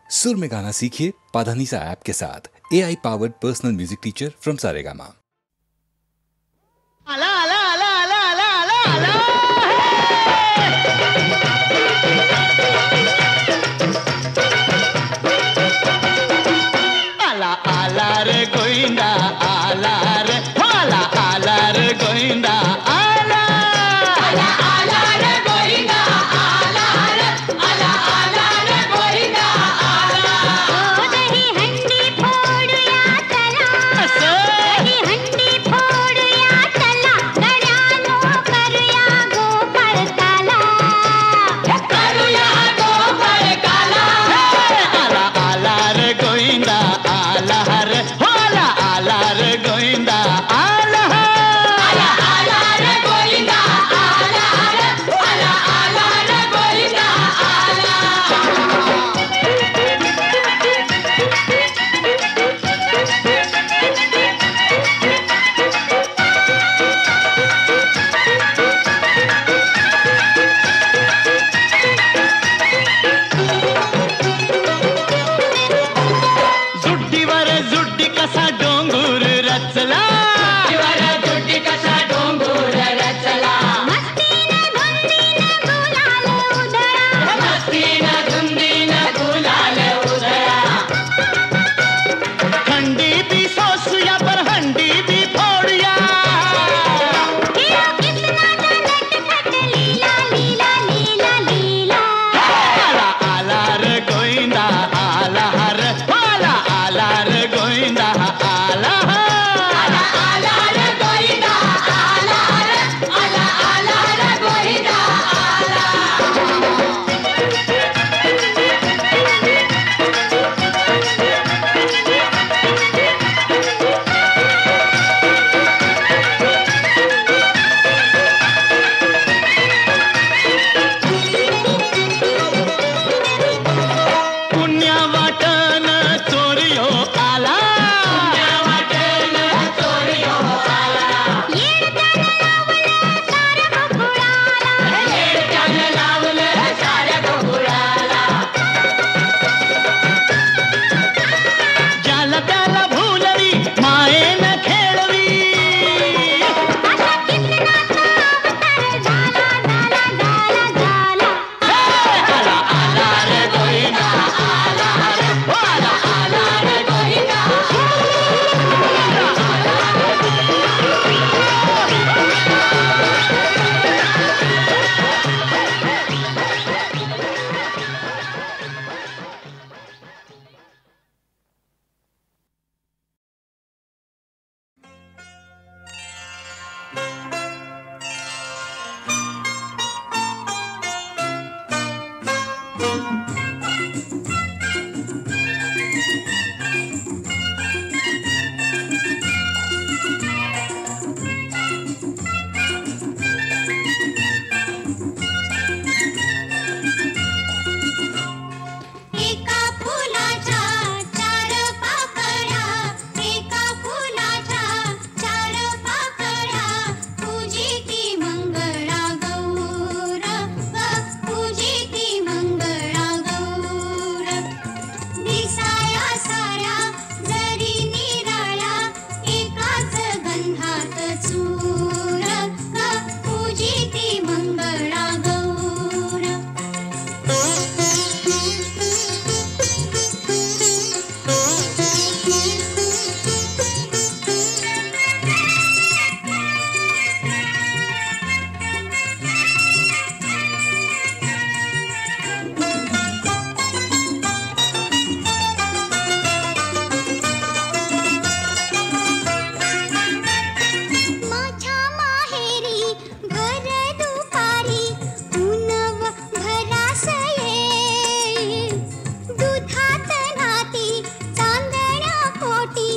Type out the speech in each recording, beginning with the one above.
सुर में गाना सीखिए पाधानीसा ऐप के साथ। AI powered personal music teacher from Saregama. आला आला आला आला आला आला आला आला आला रे गोविंदा आला रे आला आला रे गोविंदा आला आला आला रे गोविंदा आला रे आला आला रे गोविंदा आला ओ दही हंडी फोडूया चला दही हंडी फोडूया चला गड्यानो करूया गोपाळ काला आला आला रे गोविंदा आला रे आला आला रे गोविंदा आला आला आला रे गोविंदा आला रे आला आला रे गोविंदा आला जुड्डीवर जुड्डी कसा डोंगूर रचला जुड्डी कसा डोंगूर रचला मस्तीने धुंदीने गुलाल उधळा मस्तीनं धुंदीनं गुलाल उधळा थंडी बी सोसूया पर हंडी बी फोडूया हिरो किसनाचा नटखट लीला लीला लीला लीला आला आला रे गोविंदा आला रे आला आला रे गोविंदा आला आला आला रे गोविंदा आला रे आला आला रे गोविंदा आला पुण्या वाटन चोरियो आला पुण्या वाटन चोरियो आला येडताना लावलं साऱ्या गोकुळाला ज्याला त्याला भुलवी मायेनं खेळवी असा किसनाचा अवतार झाला झाला झाला झाला आला आला रे गोविंदा आला रे आला आला रे गोविंदा एका फुलाच्या चार पाकळ्या एका फुलाच्या चार पाकळ्या पूजिती मंगळा गौर पूजिती मंगळा गौर दिसाया साऱ्या जरी निराळ्या एकाच गंधात चूर पूजिती मंगळा गौर माझ्या माहेरी भर दुपारी ऊनव भरास येईल दुधात नाती चांदण्या पोटी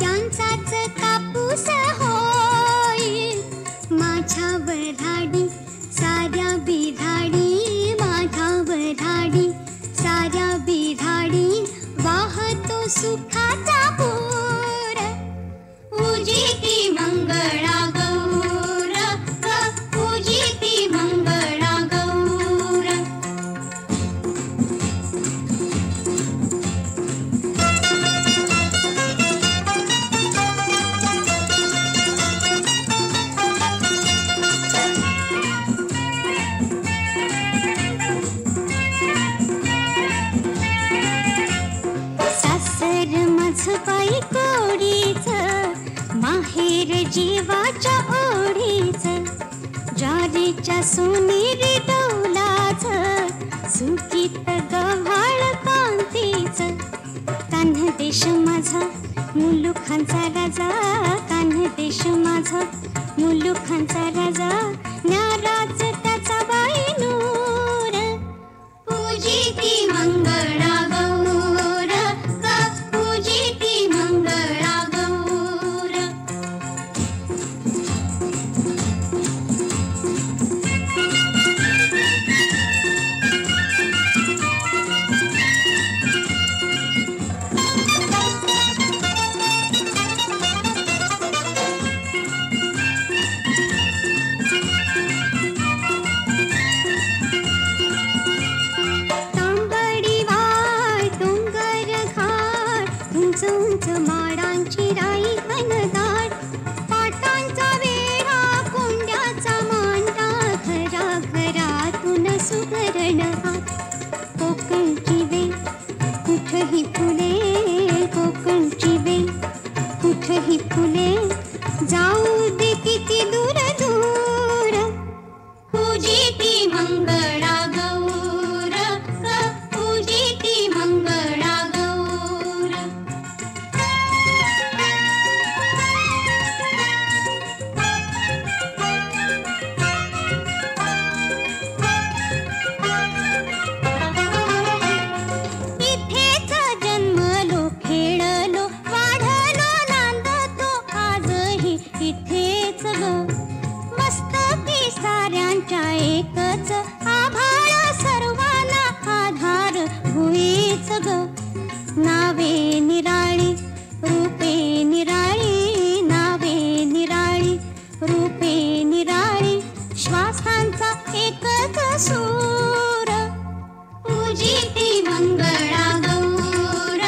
त्यांचाच कापूस होईल माझ्या वधाडी साऱ्या बिधाडी माझ्या वधाडी साऱ्या बिधाडी वाहतो सुखाचा पूर पूजिती मंगळा गौर पूजिती मंगळा गौर सोनेरी डौलाच सुकीत गव्हाळ कांतीच कान्ह देश माझा मुलुखांचा राजा कान्ह देश माझा मुलुखांचा राजा न्याराज त्याचा बाईनूर पूजिती मंगळा गौर पूजिती मंगळा गौर माडांची राई घनदाट पाटांचा वेढा कोंड्याचा मांडा घरा घरातून सुगरण हात कोकणची वेल कुठही फुले कोकणची वेल कुठही फुले जाऊ दे किती दूर दूर पूजिती मंगळा गौर पूजिती मंगळा गौर इथेच जन्मलो खेळलो वाढलो नांदतो आजही इथेच ग मस्तकी साऱ्यांच्या एकच आभाळ सर्वांना आधार होईच ग नावे निराळी रूपे निराळी नावे निराळी रूपे निराळी श्वासांचा एकच सूर पूजिती मंगळा गौर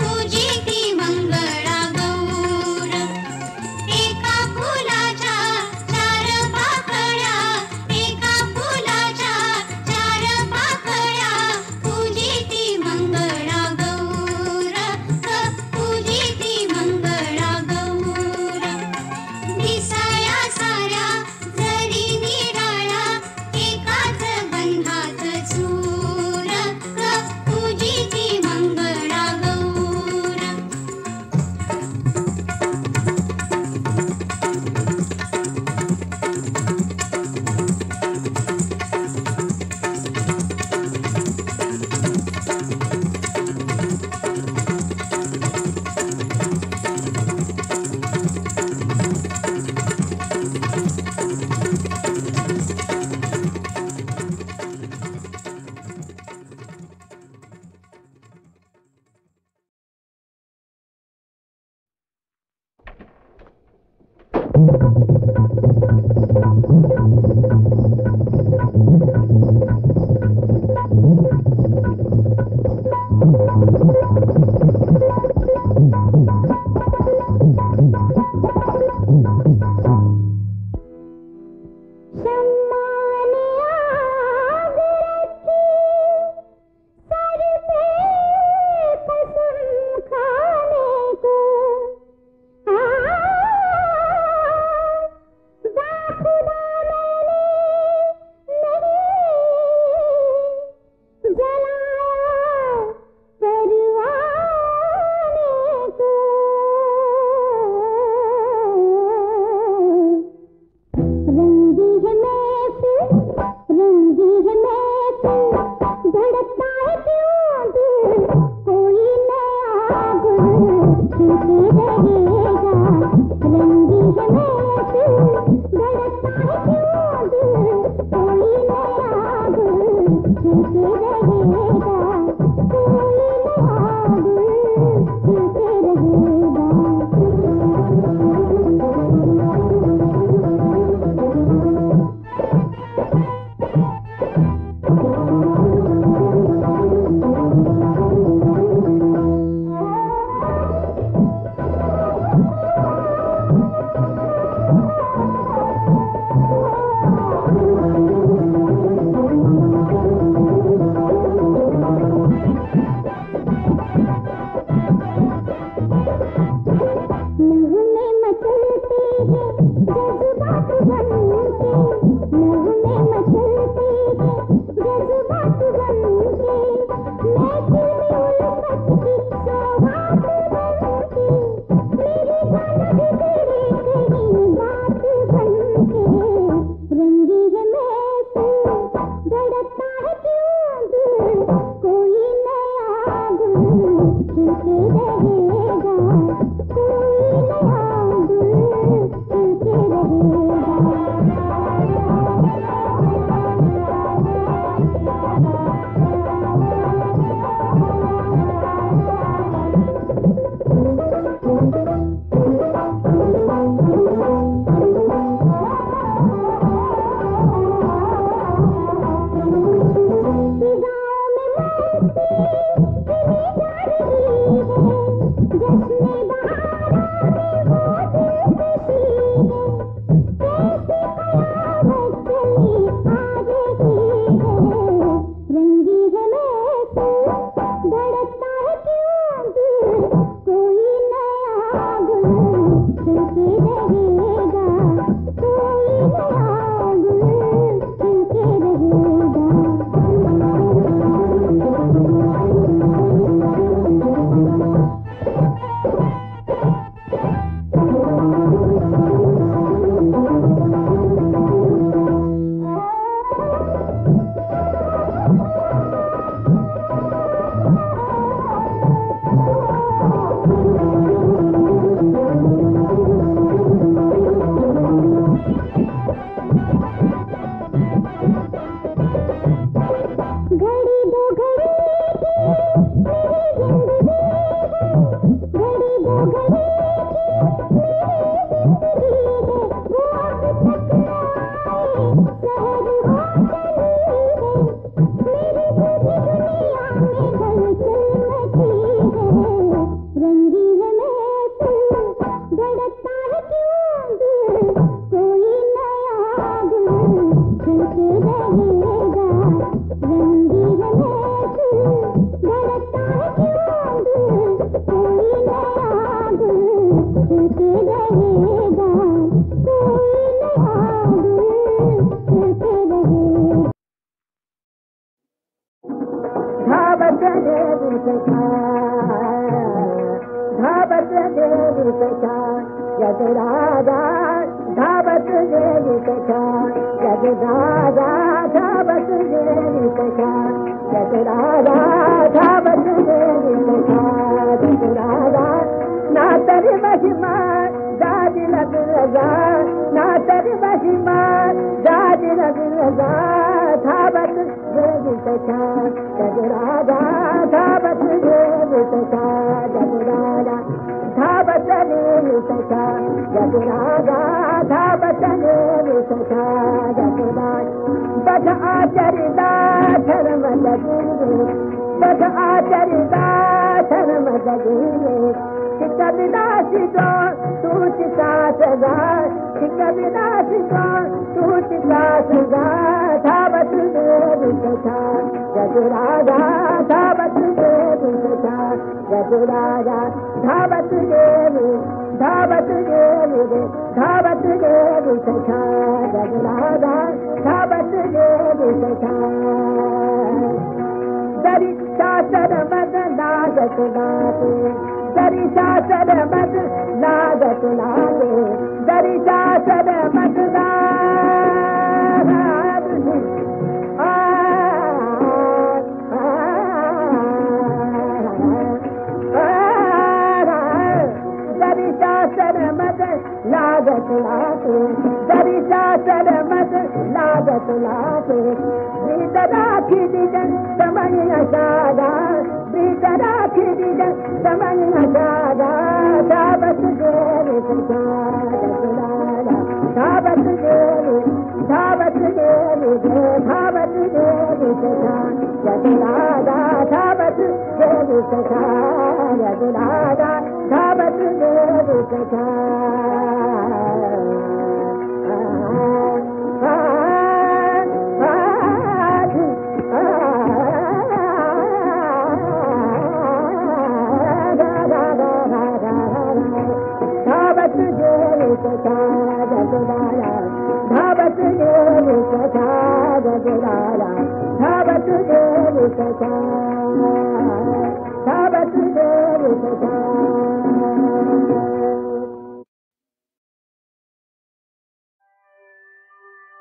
पूजिती मंगळा गौर एका फुलाच्या चार पाकळ्या एका फुलाच्या चार पाकळ्या पूजिती मंगळा गौर पूजिती मंगळा गौर दिसाया साऱ्या जरी निराळा एकाच बंधात चूर पूजिती मंगळा गौर जलाया परवान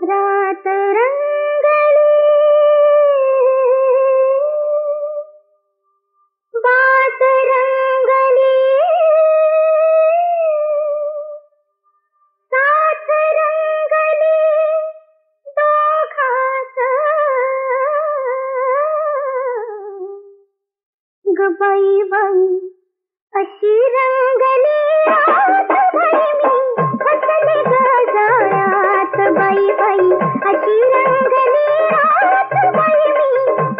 रात रंगली बात रंग बाई बाई अशी रंगली रात बाई मी फसले ग जाळ्यात बाई बाई अशी रंगली रात बाई मी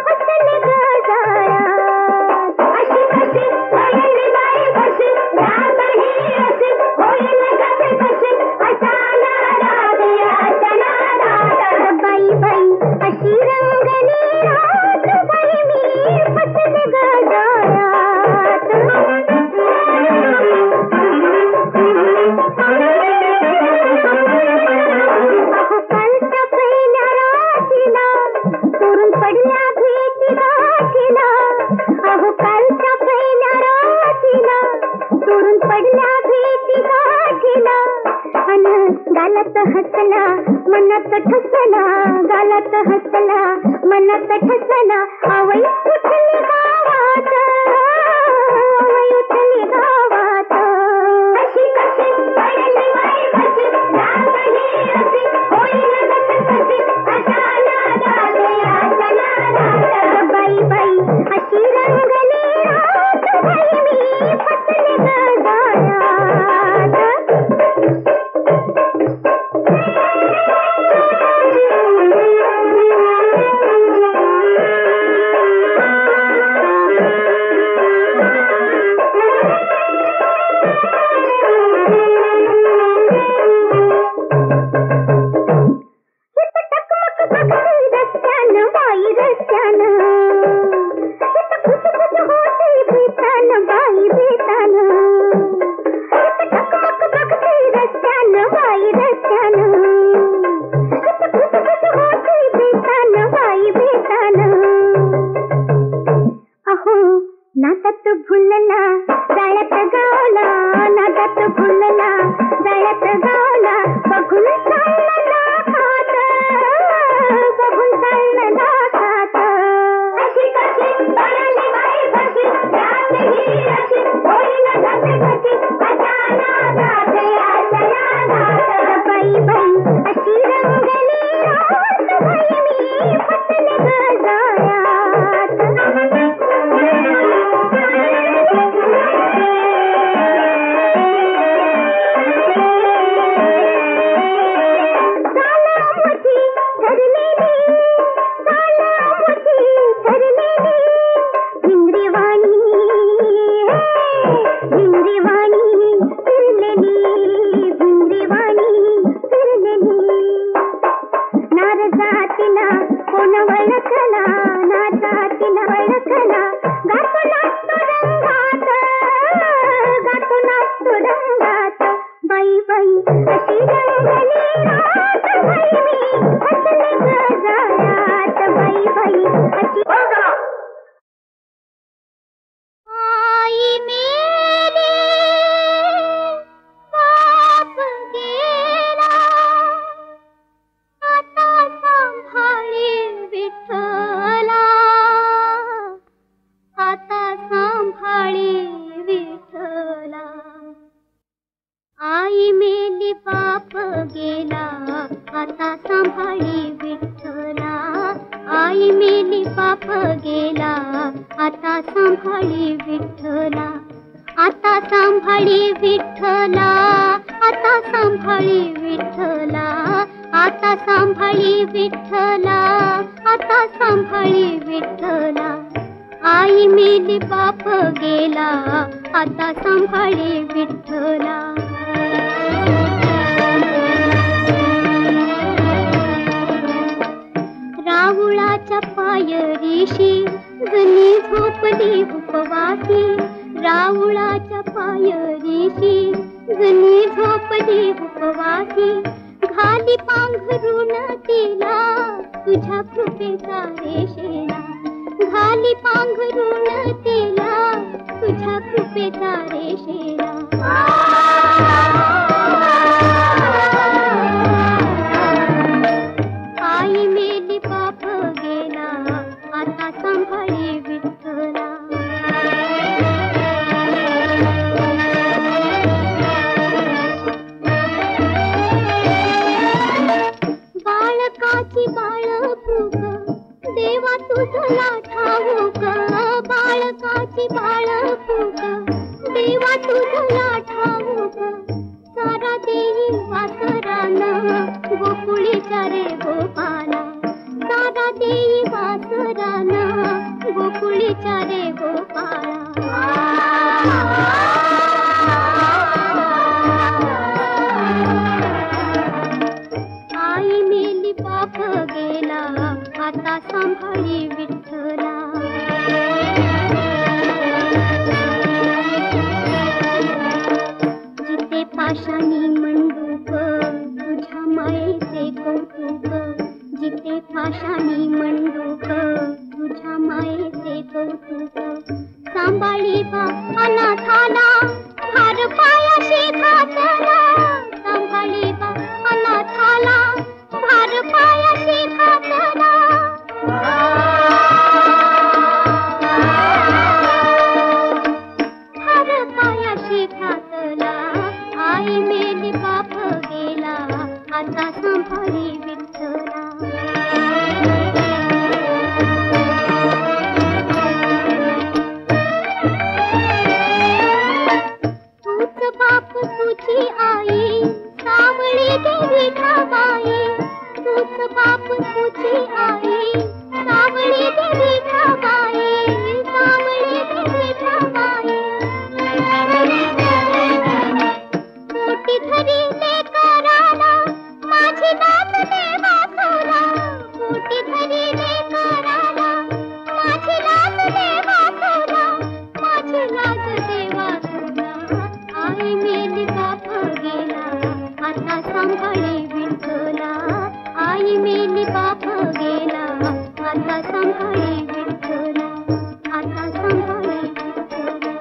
फसले ग जाळ्यात अशी कशी पडली बाई कशी रात ही अशी होईल कसे कसे असा नादात असा नादात बाई बाई अशी रंगली रात बाई मी फसले ग जाळ्यात अहो कालच्या पहिल्या रात्रीला चोरून पडल्या भेटी गाठीला अहो कालच्या पहिल्या रात्रीला चोरून पडल्या भेटी गाठीला अन गालात हसला मनात ठसला गालात हसला मनात ठसला आवई उठली गावात आवई उठली गावात अशी कशी पडली बाई कशी रात ही अशी होईल कसे कसे असा नादात असा नादात बाई बाई अशी रंगली रात बाई मी फसले ग जाळ्यात नादात भुलला जाळ्यात गावला नादात भुलला जाळ्यात गावला बघून चालला खात बघून चालला खात अशी कशी पडली बाई कशी रात ही अशी होईल कसे कशी असा नादात असा नादात बाई बाई अशी रंगली रात बाई मी फसले ग जाळ्यात देवा तुझला ठाऊक बाळकाची बाळ फूक देवा तुझला ठाऊक सारा देई वासराना गोकुळीच्या रे गोपाला सारा देई वासराना गोकुळीच्या रे गोपाला आई मेली बाप गेला आता सांभाळी विठ्ठला जिथे पाशाणी मंडूक तुझ्या मायेचे कौतुक जिथे पाशाणी मंडूक तुझ्या मायेचे कौतुक सांभाळी बा अनाथाला भार पायाशी घातला सांभाळी बा अनाथाला भार पायाशी घातला भार पायाशी घातला आई मेली बाप गेला आता सांभाळी विठ्ठला तूच बाप तुझी आई सावळी देवी ठाबाई तूच बाप तुझी आई सावळी देवी ठाबाई सावळी देवी ठाबाई पोटी धरी लेकराला माझी नात देवा तुला पोटी धरी लेकराला माझी नात देवा तुला माझी नात देवा तुला आई मेली बाप गेला आता सांभाळी विठ्ठला आई मेली बाप गेला आता सांभाळी विठ्ठला आता सांभाळी विठ्ठला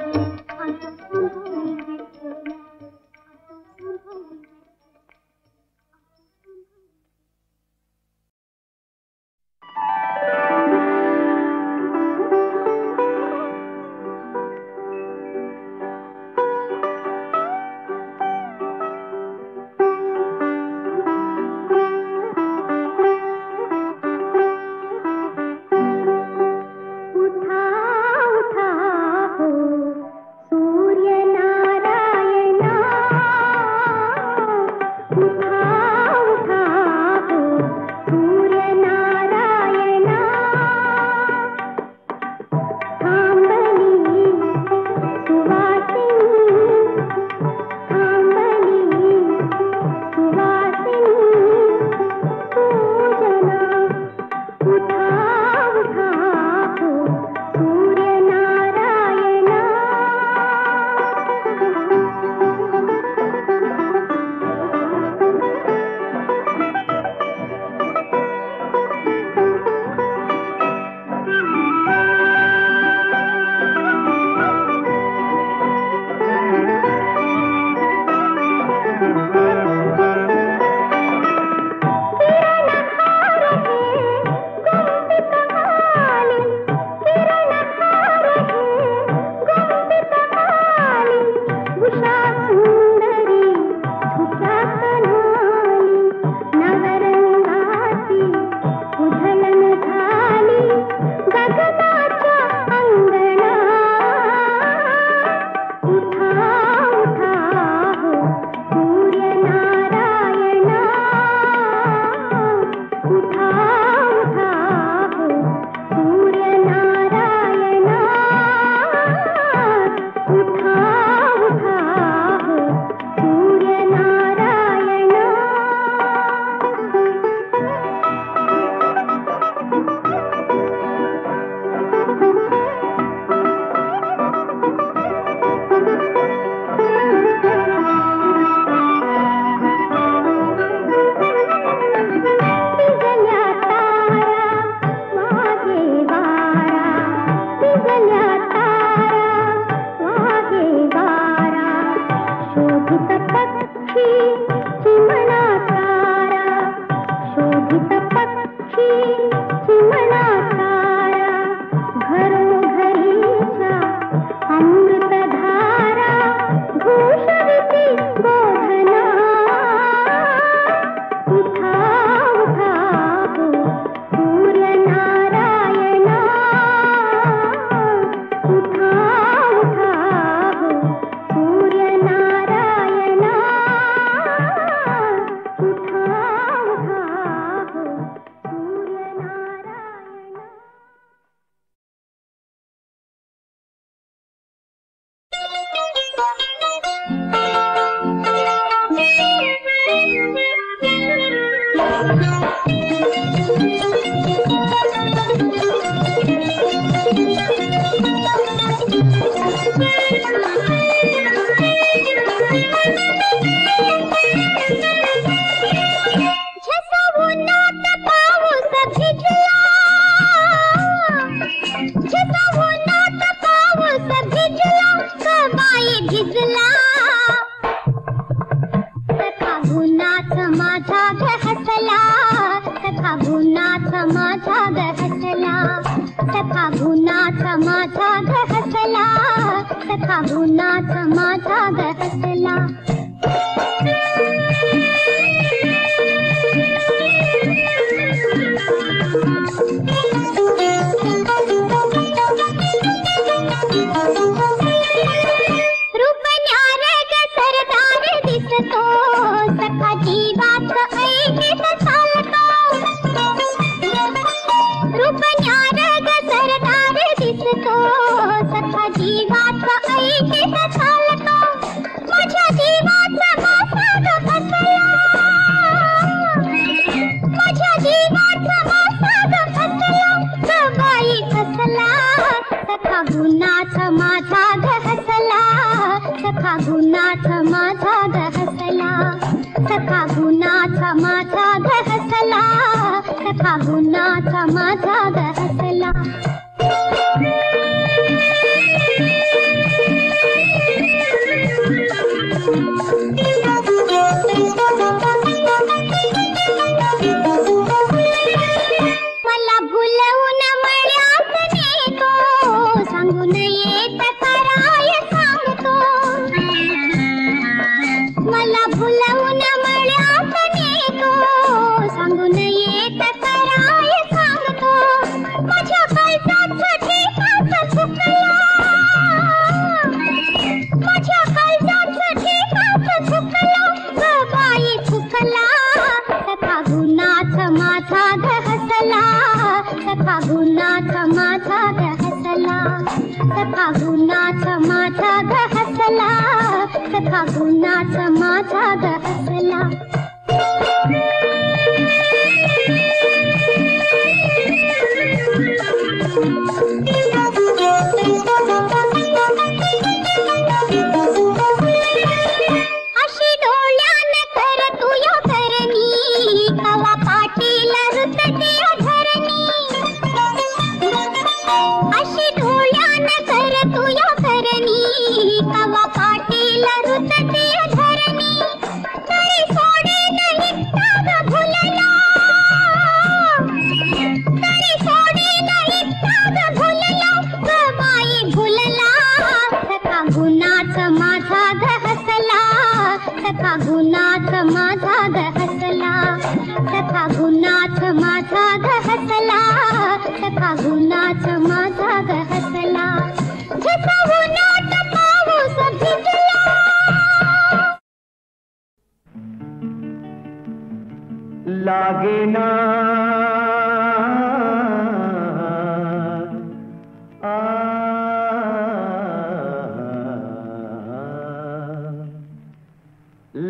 आता सांभाळी विठ्ठला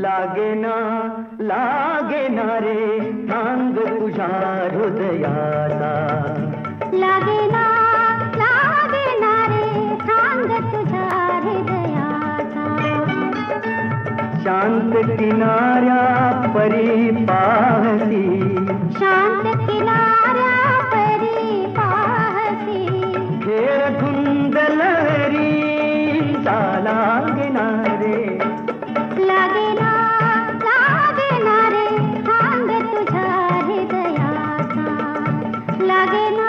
लागे ना लागे ना रे नांग तुझ्या हृदयाचा लागे ना रे नांग तुझ्या हृदयाचा शांत किनाऱ्या परी पाहती शांत किनाऱ्या परी पाहती घेर धुंद लहरी लागे ना रे लागे ना रे नांग तुझ्या हृदयाचा लागे ना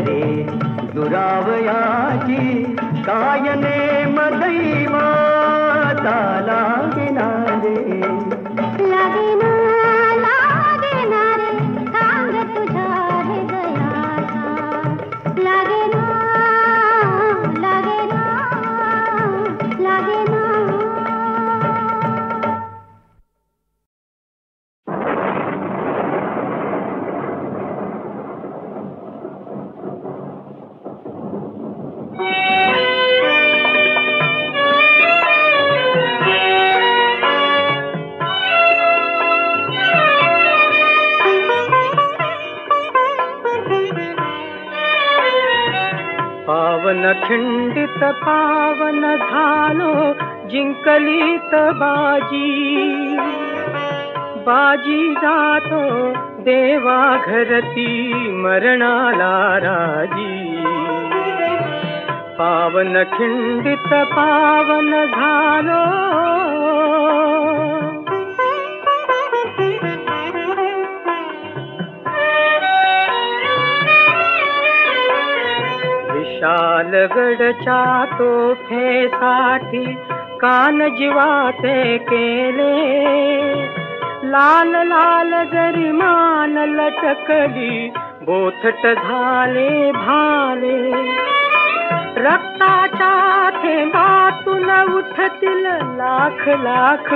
रे दुरावयाची कायने मदैवा लागे ना रे लागे ना रे सांग तुझ्या हृदयाचा लागे ना पावन खिंडित पावन झालो जिंकलीत बाजी जातो देवा घरती मरणाला राजी पावन खिंडित पावन झालो विशालगडच्या तोफेसाठी कान जीवाचे केले लाल लाल जरी मान लटकली बोथट झाले भाले रक्ताच्या थेंबातून उठतील लाख लाख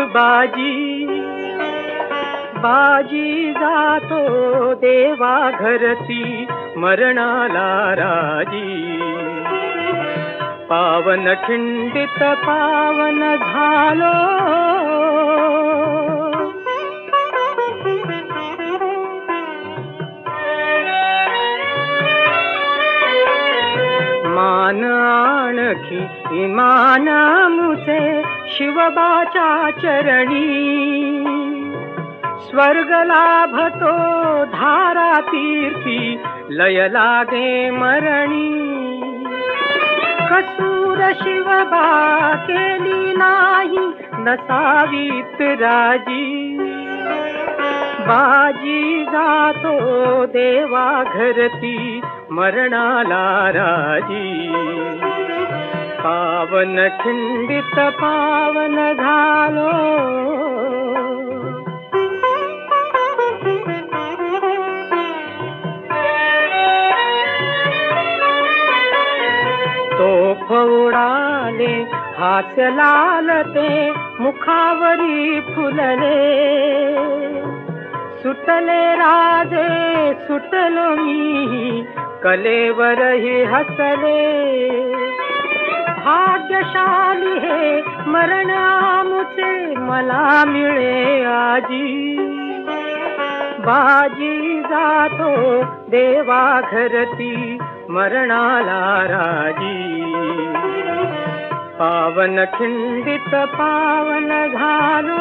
बाजी जातो देवा घरती मरणाला राजी पावन खिंडित पावन झालो मान आणखी इमान मुझे शिवबाच्या चरणी स्वर्ग लाभतो धारा तीर्थी लय लागे मरणी कसूर शिवबा केली नाही नसावीत राजी बाजी जातो देवा घरती मरणाला राजी पावन खिंडित पावन झालो तोफ उडाले हास्य लालते मुखावरी फुलले सुटले राजे सुटलो मी कलेवरही हसले भाग्यशाली हे मरण आमुचे मला मिळे आजी बाजी जातो देवा घरती मरणाला राजी पावन खिंडित पावन झालो